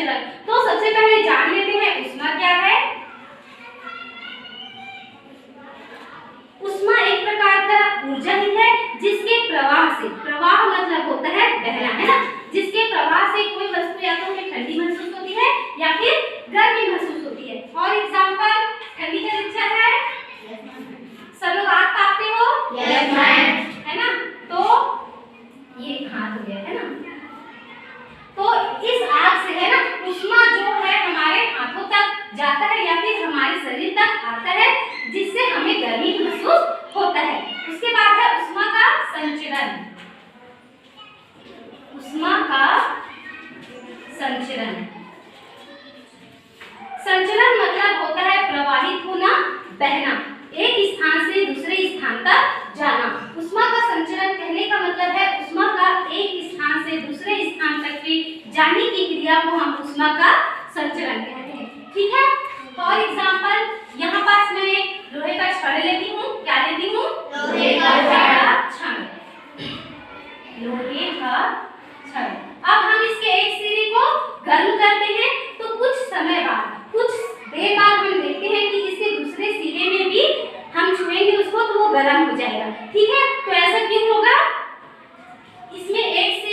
संचरण। तो सबसे पहले जान लेते हैं ऊष्मा क्या है। ऊष्मा एक प्रकार का ऊर्जा ही है जिसके प्रवाह से, प्रवाह मतलब होता है बहना, है ना, जिसके प्रवाह से कोई वस्तु या तो हमें ठंडी महसूस होती है या फिर गर्मी महसूस होती है। और एग्जांपल, ठंडी का लेक्चर है, सब लोग आग तापते हो, यस मैम, है ना, तो ये हाथ हो गया, है ना, तो इस आग से, है ना, ऊष्मा जो है हमारे हाथों तक जाता है या फिर हमारे शरीर तक आता है, जिससे हमें गर्मी महसूस होता है। उसके बाद है ऊष्मा का संचरण। ऊष्मा का संचरण, संचरण मतलब होता है प्रवाहित होना, बहना, एक स्थान से दूसरे स्थान तक जाना। ऊष्मा का संचरण कहने का मतलब है ऊष्मा का एक स्थान से दूसरे स्थान तक की जाने की क्रिया को हम ऊष्मा का संचरण कहते हैं। ठीक है, फॉर एग्जांपल यहाँ पास मैं लोहे का छड़ लेती हूँ, क्या लेती हूँ, लोहे का छड़, लोहे का छड़। अब हम इसके एक सिरे को गर्म करते हैं तो कुछ समय बाद, कुछ देर बाद हम देखते हैं कि इसके दूसरे सिरे में भी हम छुएंगे उसको तो वो गर्म हो जाएगा। ठीक है, तो ऐसा क्यों होगा, इसमें एक